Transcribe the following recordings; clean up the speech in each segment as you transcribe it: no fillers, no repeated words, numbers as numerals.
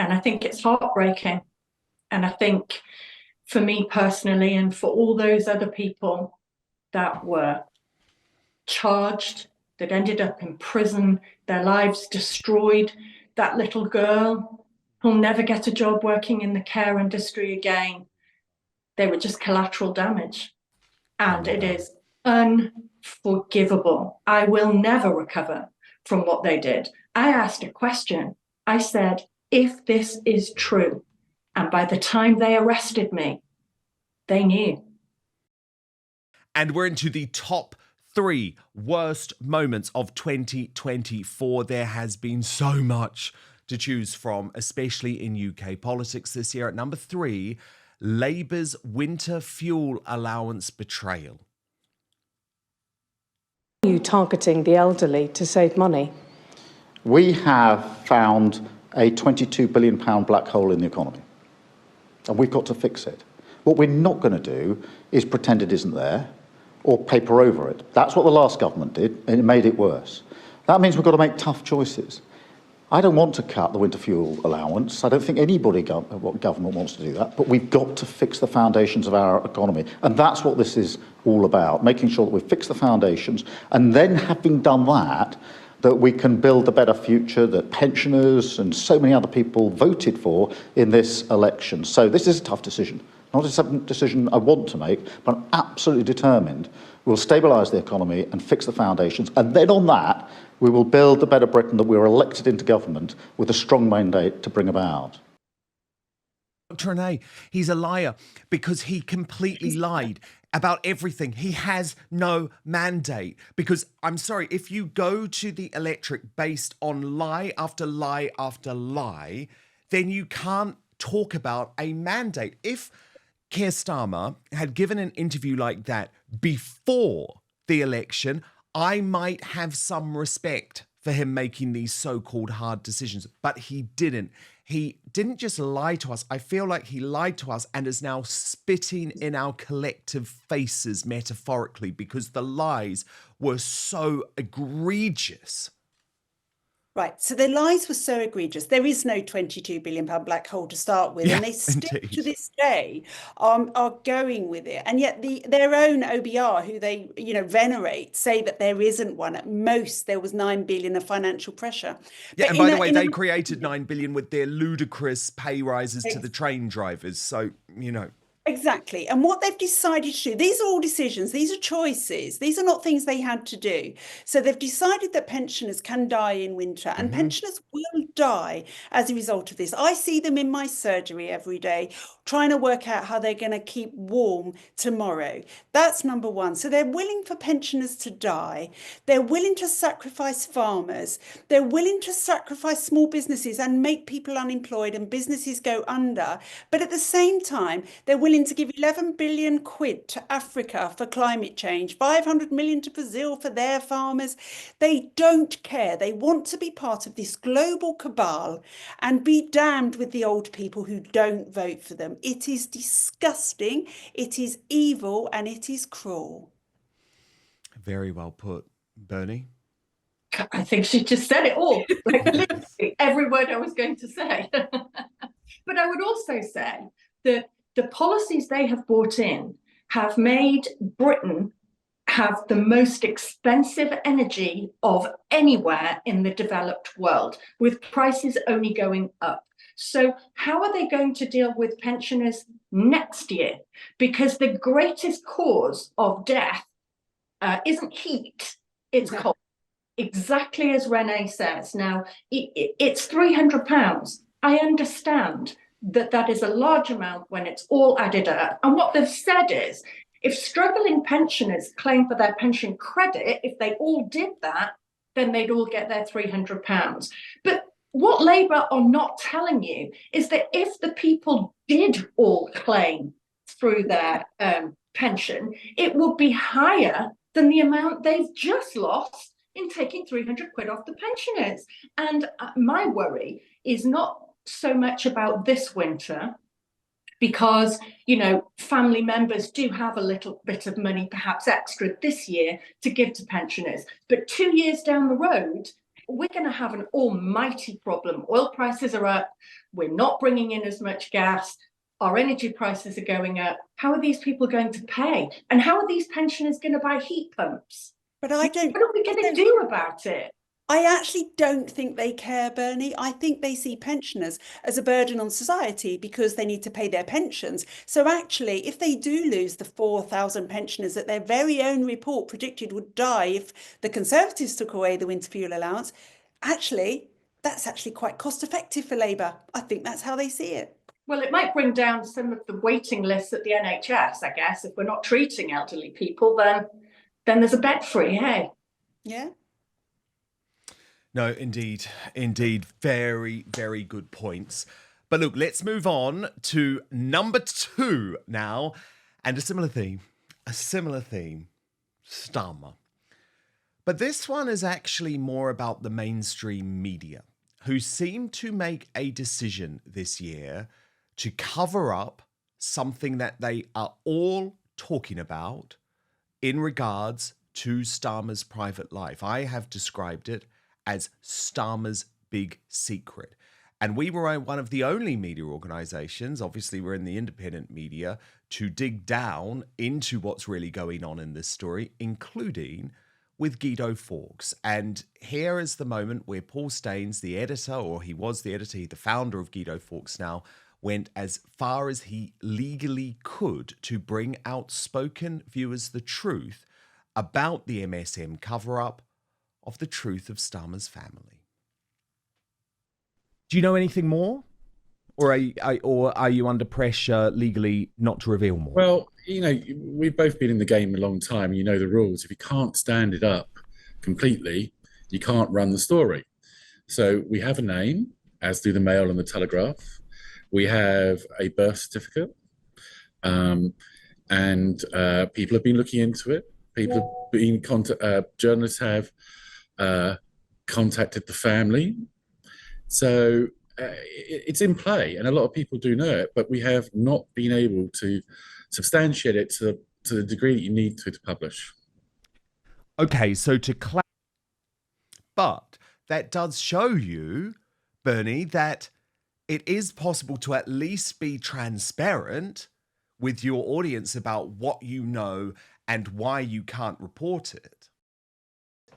And I think it's heartbreaking. And I think for me personally, and for all those other people that were charged, that ended up in prison, their lives destroyed, that little girl who'll never get a job working in the care industry again, they were just collateral damage. And it is unforgivable. I will never recover from what they did. I asked a question. I said, if this is true, and by the time they arrested me, they knew. And we're into the top 3 worst moments of 2024. There has been so much to choose from, especially in UK politics this year. At number 3, Labour's winter fuel allowance betrayal. You targeting the elderly to save money? We have found a £22 billion black hole in the economy, and we've got to fix it. What we're not going to do is pretend it isn't there or paper over it. That's what the last government did, and it made it worse. That means we've got to make tough choices. I don't want to cut the winter fuel allowance. I don't think anybody government wants to do that, but we've got to fix the foundations of our economy. And that's what this is all about, making sure that we fix the foundations, and then having done that, that we can build a better future that pensioners and so many other people voted for in this election. So this is a tough decision. Not a decision I want to make, but I'm absolutely determined we'll stabilise the economy and fix the foundations. And then on that, we will build the better Britain that we were elected into government with a strong mandate to bring about. Dr. Renee, he's a liar because he completely lied about everything. He has no mandate because, I'm sorry, if you go to the electorate based on lie after lie after lie, then you can't talk about a mandate. If Keir Starmer had given an interview like that before the election, I might have some respect for him making these so-called hard decisions, but he didn't. He didn't just lie to us. I feel like he lied to us and is now spitting in our collective faces metaphorically because the lies were so egregious. Right, so their lies were so egregious. There is no £22 billion black hole to start with, and they still, to this day, are going with it. And yet their own OBR, who they venerate, say that there isn't one. At most, there was £9 billion of financial pressure. Yeah, and by the way, they created £9 billion with their ludicrous pay rises to the train drivers. So, Exactly. And what they've decided to do, these are all decisions, these are choices, these are not things they had to do. So they've decided that pensioners can die in winter, and pensioners will die as a result of this. I see them in my surgery every day trying to work out how they're going to keep warm tomorrow. That's number one. So they're willing for pensioners to die. They're willing to sacrifice farmers. They're willing to sacrifice small businesses and make people unemployed and businesses go under. But at the same time, they're willing to give 11 billion quid to Africa for climate change, 500 million to Brazil for their farmers. They don't care. They want to be part of this global cabal and be damned with the old people who don't vote for them. It is disgusting, it is evil, and it is cruel. Very well put. Bernie? I think she just said it all. Like literally every word I was going to say. But I would also say that the policies they have brought in have made Britain have the most expensive energy of anywhere in the developed world, with prices only going up. So how are they going to deal with pensioners next year? Because the greatest cause of death isn't heat, it's cold. Exactly as Renee says. Now, it's £300. I understand that is a large amount when it's all added up. And what they've said is, if struggling pensioners claim for their pension credit, if they all did that, then they'd all get their £300. But what Labour are not telling you is that if the people did all claim through their pension, it would be higher than the amount they've just lost in taking 300 quid off the pensioners. And my worry is not so much about this winter, because, family members do have a little bit of money, perhaps extra this year, to give to pensioners. But 2 years down the road, we're going to have an almighty problem. Oil prices are up. We're not bringing in as much gas. Our energy prices are going up. How are these people going to pay? And how are these pensioners going to buy heat pumps? But I don't. What are we going to do about it? I actually don't think they care, Bernie. I think they see pensioners as a burden on society because they need to pay their pensions. So actually, if they do lose the 4,000 pensioners that their very own report predicted would die if the Conservatives took away the winter fuel allowance, actually, that's actually quite cost effective for Labour. I think that's how they see it. Well, it might bring down some of the waiting lists at the NHS, I guess. If we're not treating elderly people, then there's a bed free, hey? Yeah. No, indeed. Very, very good points. But look, let's move on to number 2 now. And a similar theme, Starmer. But this one is actually more about the mainstream media, who seem to make a decision this year to cover up something that they are all talking about in regards to Starmer's private life. I have described it as Starmer's big secret. And we were one of the only media organizations, obviously we're in the independent media, to dig down into what's really going on in this story, including with Guido Fawkes. And here is the moment where Paul Staines, the editor, or he was the editor, the founder of Guido Fawkes now, went as far as he legally could to bring Outspoken viewers the truth about the MSM cover-up of the truth of Starmer's family. Do you know anything more? Or are you under pressure legally not to reveal more? Well, we've both been in the game a long time. You know the rules. If you can't stand it up completely, you can't run the story. So we have a name, as do the Mail and the Telegraph. We have a birth certificate. And people have been looking into it. People have been journalists have contacted the family. So it's in play, and a lot of people do know it, but we have not been able to substantiate it to the degree that you need to publish. Okay, so but that does show you, Bernie, that it is possible to at least be transparent with your audience about what you know and why you can't report it.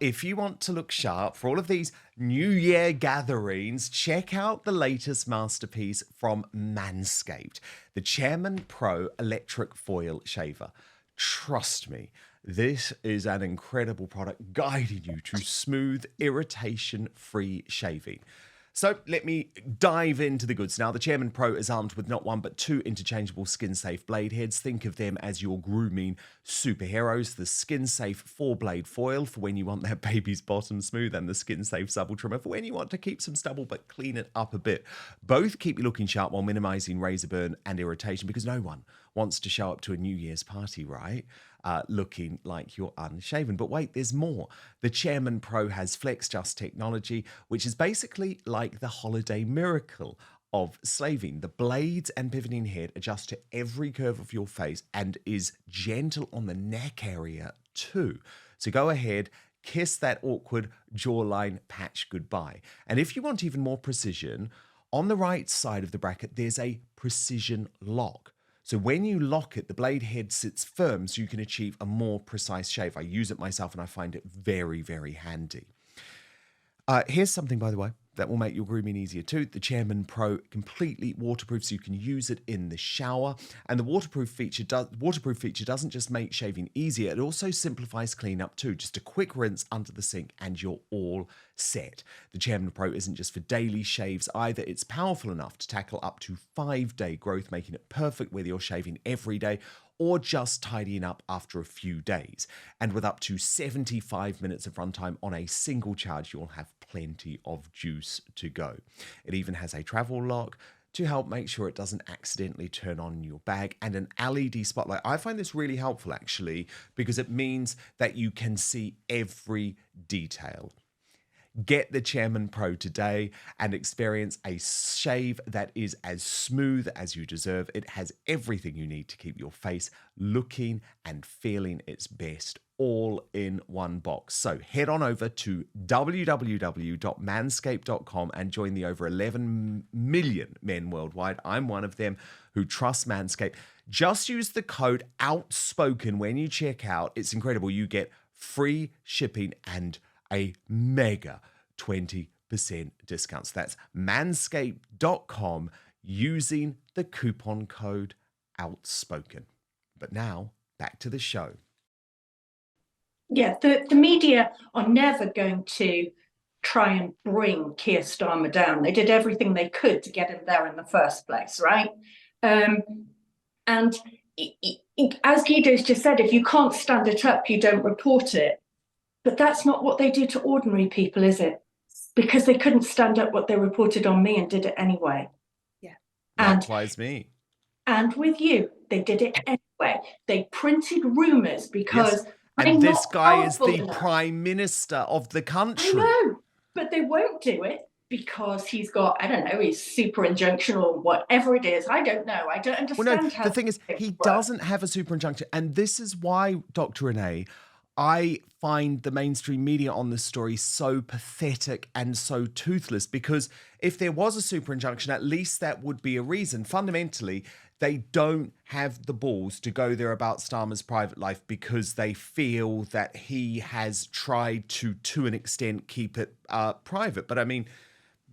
If you want to look sharp for all of these New Year gatherings, check out the latest masterpiece from Manscaped, the Chairman Pro Electric Foil Shaver. Trust me, this is an incredible product guiding you to smooth, irritation-free shaving. So let me dive into the goods now. The Chairman Pro is armed with not one but 2 interchangeable skin-safe blade heads. Think of them as your grooming superheroes. The skin-safe 4-blade foil for when you want that baby's bottom smooth, and the skin-safe stubble trimmer for when you want to keep some stubble but clean it up a bit. Both keep you looking sharp while minimizing razor burn and irritation, because no one wants to show up to a New Year's party, right? Looking like you're unshaven. But wait, there's more. The Chairman Pro has FlexJust technology, which is basically like the holiday miracle of slaving. The blades and pivoting head adjust to every curve of your face and is gentle on the neck area too. So go ahead, kiss that awkward jawline patch goodbye. And if you want even more precision, on the right side of the bracket, there's a precision lock. So when you lock it, the blade head sits firm so you can achieve a more precise shave. I use it myself and I find it very, very handy. Here's something, by the way, that will make your grooming easier too. The Chairman Pro, completely waterproof, so you can use it in the shower. And the waterproof feature doesn't just make shaving easier, it also simplifies cleanup too. Just a quick rinse under the sink and you're all set. The Chairman Pro isn't just for daily shaves either. It's powerful enough to tackle up to 5-day growth, making it perfect whether you're shaving every day or just tidying up after a few days. And with up to 75 minutes of runtime on a single charge, you'll have plenty of juice to go. It even has a travel lock to help make sure it doesn't accidentally turn on your bag, and an LED spotlight. I find this really helpful actually, because it means that you can see every detail. Get the Chairman Pro today and experience a shave that is as smooth as you deserve. It has everything you need to keep your face looking and feeling its best, all in one box. So head on over to www.manscaped.com and join the over 11 million men worldwide. I'm one of them who trust Manscaped. Just use the code Outspoken when you check out. It's incredible. You get free shipping and a mega 20% discount. So that's manscaped.com using the coupon code Outspoken. But now back to the show. Yeah, the media are never going to try and bring Keir Starmer down. They did everything they could to get him there in the first place, right? And as Guido's just said, if you can't stand it up, you don't report it. But that's not what they do to ordinary people, is it? Because they couldn't stand up what they reported on me and did it anyway. Yeah. Likewise me. And with you, they did it anyway. They printed rumours because... Yes. And this guy is the enough. Prime Minister of the country. I know, but they won't do it because he's got, I don't know, his super injunction or whatever it is. I don't know. I don't understand Well, no, how the thing is, he doesn't have a super injunction. And this is why, Dr. Renee, I find the mainstream media on this story so pathetic and so toothless, because if there was a super injunction, at least that would be a reason. Fundamentally, they don't have the balls to go there about Starmer's private life because they feel that he has tried to an extent, keep it private. But I mean,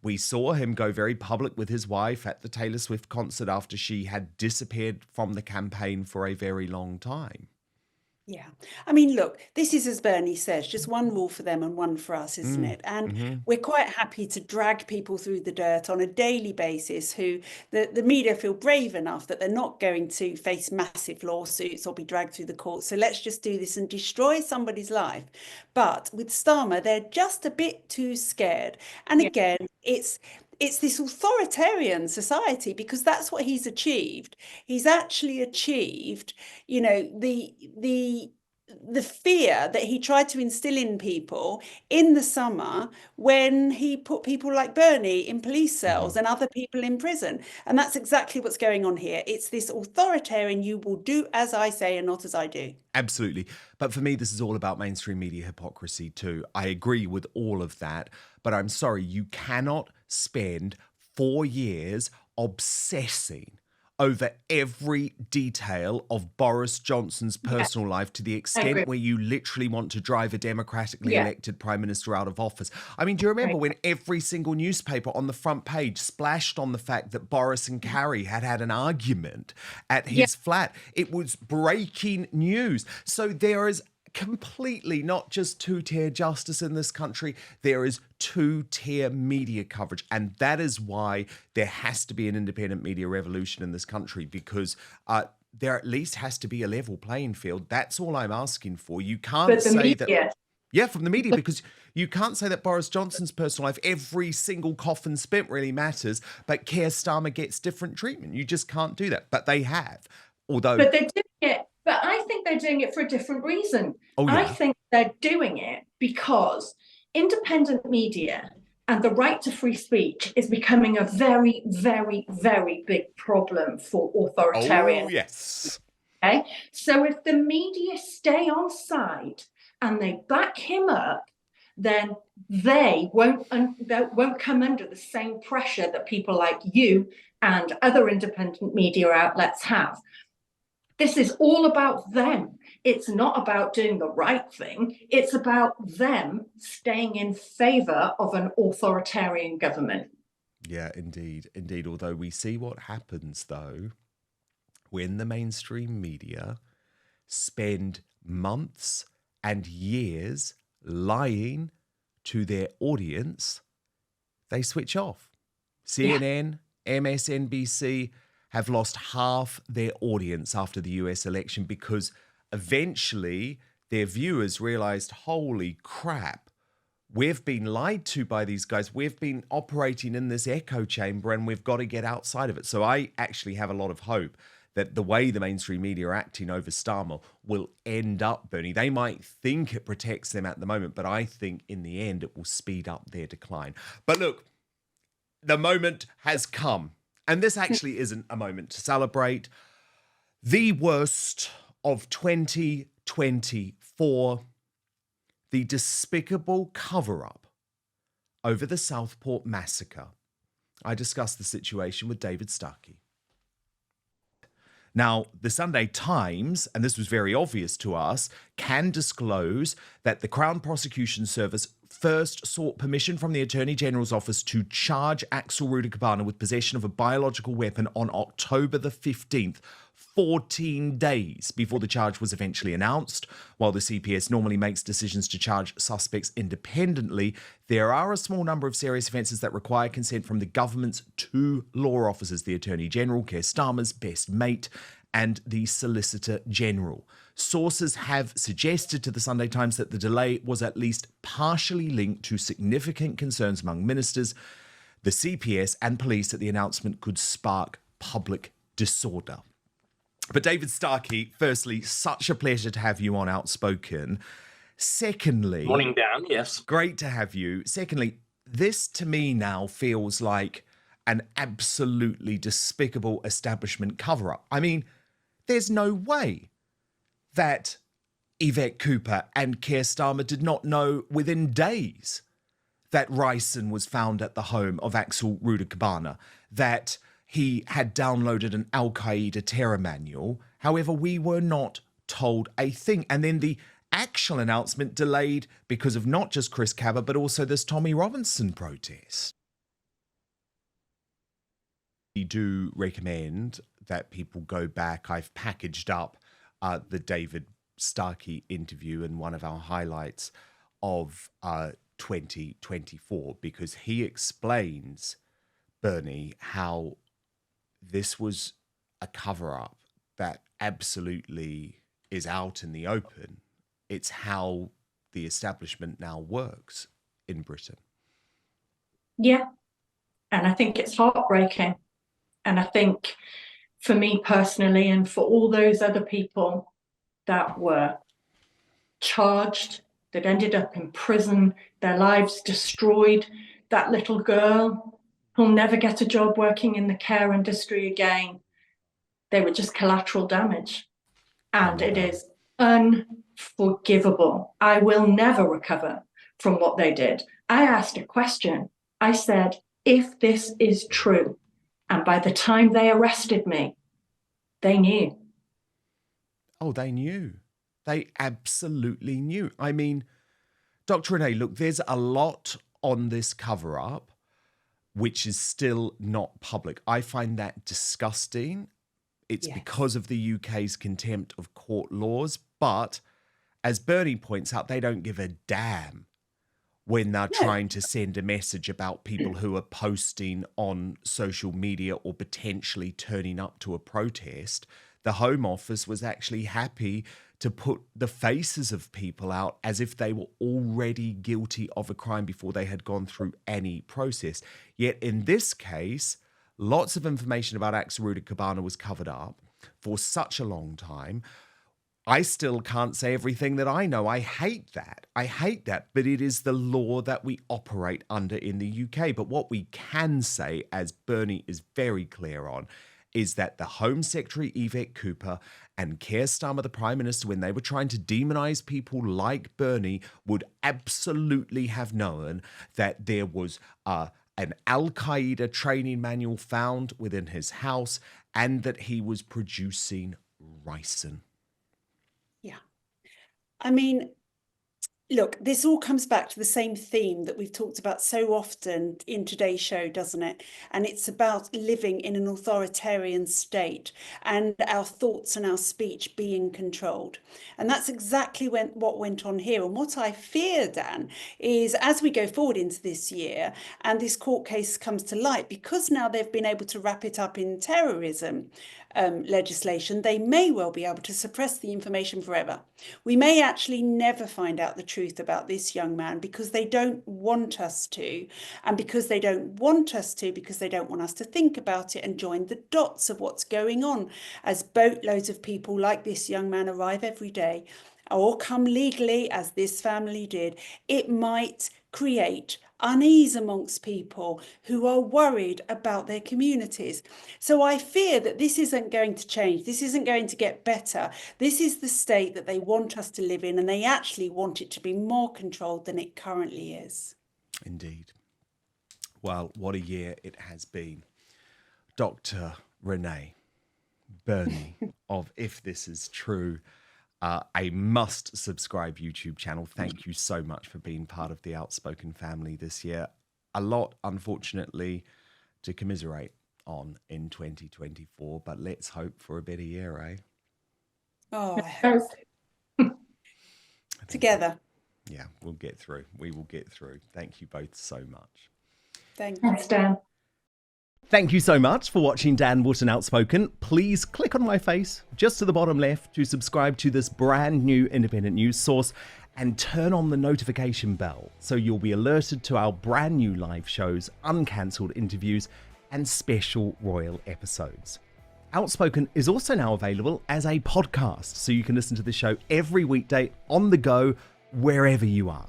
we saw him go very public with his wife at the Taylor Swift concert after she had disappeared from the campaign for a very long time. Yeah. I mean, look, this is, as Bernie says, just one rule for them and one for us, isn't it? And we're quite happy to drag people through the dirt on a daily basis who the media feel brave enough that they're not going to face massive lawsuits or be dragged through the courts. So let's just do this and destroy somebody's life. But with Starmer, they're just a bit too scared. And again, it's this authoritarian society, because that's what he's achieved. He's actually achieved, you know, the fear that he tried to instill in people in the summer when he put people like Bernie in police cells and other people in prison. And that's exactly what's going on here. It's this authoritarian, you will do as I say and not as I do. Absolutely. But for me, this is all about mainstream media hypocrisy too. I agree with all of that, but I'm sorry, you cannot spend 4 years obsessing over every detail of Boris Johnson's personal life to the extent where you literally want to drive a democratically elected prime minister out of office. I mean, do you remember when every single newspaper on the front page splashed on the fact that Boris and Carrie had an argument at his flat? It was breaking news. So there is completely not just two-tier justice in this country, there is two-tier media coverage, and that is why there has to be an independent media revolution in this country, because there at least has to be a level playing field. That's all I'm asking for. You can't say that from the media, because you can't say that Boris Johnson's personal life, every single cough and spit really matters, but Keir Starmer gets different treatment. You just can't do that, but they have. Although, but they're doing it. But I think they're doing it for a different reason. I think they're doing it because independent media and the right to free speech is becoming a very, very, very big problem for authoritarian. Oh, yes. Okay? So if the media stay on side and they back him up, then they won't come under the same pressure that people like you and other independent media outlets have. This is all about them. It's not about doing the right thing. It's about them staying in favor of an authoritarian government. Yeah, indeed. Indeed. Although we see what happens, though, when the mainstream media spend months and years lying to their audience, they switch off. CNN, MSNBC have lost half their audience after the US election because eventually their viewers realized, holy crap, we've been lied to by these guys. We've been operating in this echo chamber and we've got to get outside of it. So I actually have a lot of hope that the way the mainstream media are acting over Starmer will end up Bernie. They might think it protects them at the moment, but I think in the end it will speed up their decline. But look, the moment has come, and this actually isn't a moment to celebrate. The worst of 2024, the despicable cover-up over the Southport Massacre. I discussed the situation with David Starkey. Now, the Sunday Times, and this was very obvious to us, can disclose that the Crown Prosecution Service first sought permission from the Attorney General's office to charge Axel Rudicabanner with possession of a biological weapon on October the 15th, 14 days before the charge was eventually announced. While the CPS normally makes decisions to charge suspects independently, there are a small number of serious offences that require consent from the government's two law officers, the Attorney General, Keir Starmer's best mate, and the Solicitor General. Sources have suggested to the Sunday Times that the delay was at least partially linked to significant concerns among ministers, the CPS and police that the announcement could spark public disorder. But David Starkey, firstly, such a pleasure to have you on Outspoken. Secondly... Morning, Dan, yes. Great to have you. Secondly, this to me now feels like an absolutely despicable establishment cover-up. I mean, there's no way that Yvette Cooper and Keir Starmer did not know within days that ricin was found at the home of Axel Rudicabanner, that he had downloaded an Al-Qaeda terror manual. However, we were not told a thing. And then the actual announcement delayed because of not just Chris Cabba, but also this Tommy Robinson protest. We do recommend that people go back. I've packaged up the David Starkey interview and one of our highlights of 2024, because he explains, Bernie, how this was a cover-up that absolutely is out in the open. It's how the establishment now works in Britain. Yeah, and I think it's heartbreaking. And I think for me personally, and for all those other people that were charged, that ended up in prison, their lives destroyed, that little girl who'll never get a job working in the care industry again, they were just collateral damage. And it is unforgivable. I will never recover from what they did. I asked a question. I said, if this is true, and by the time they arrested me, they knew. Oh, they knew. They absolutely knew. I mean, Dr. Renee, look, there's a lot on this cover-up which is still not public. I find that disgusting. It's because of the UK's contempt of court laws. But as Bernie points out, they don't give a damn when they're trying to send a message about people who are posting on social media or potentially turning up to a protest. The Home Office was actually happy to put the faces of people out as if they were already guilty of a crime before they had gone through any process. Yet in this case, lots of information about Axel Rudicabanner was covered up for such a long time. I still can't say everything that I know. I hate that. But it is the law that we operate under in the UK. But what we can say, as Bernie is very clear on, is that the Home Secretary, Yvette Cooper, and Keir Starmer, the Prime Minister, when they were trying to demonise people like Bernie, would absolutely have known that there was an Al-Qaeda training manual found within his house and that he was producing ricin. Yeah. I mean, look, this all comes back to the same theme that we've talked about so often in today's show, doesn't it? And it's about living in an authoritarian state and our thoughts and our speech being controlled. And that's exactly what went on here. And what I fear, Dan, is as we go forward into this year and this court case comes to light, because now they've been able to wrap it up in terrorism, legislation, they may well be able to suppress the information forever. We may actually never find out the truth about this young man because they don't want us to, and because they don't want us to, because they don't want us to think about it and join the dots of what's going on as boatloads of people like this young man arrive every day or come legally as this family did. It might create unease amongst people who are worried about their communities. So I fear that this isn't going to change. This isn't going to get better. This is the state that they want us to live in, and they actually want it to be more controlled than it currently is. Indeed. Well, what a year it has been. Dr. Renee Burney of If This Is True, a must subscribe YouTube channel. Thank you so much for being part of the Outspoken family this year. A lot, unfortunately, to commiserate on in 2024, but let's hope for a better year, eh? Oh, I hope. Together. Yeah, we'll get through. We will get through. Thank you both so much. Thank Thanks, you. Dan. Thank you so much for watching Dan Wootton Outspoken. Please click on my face just to the bottom left to subscribe to this brand new independent news source and turn on the notification bell so you'll be alerted to our brand new live shows, uncancelled interviews, and special royal episodes. Outspoken is also now available as a podcast, so you can listen to the show every weekday on the go, wherever you are.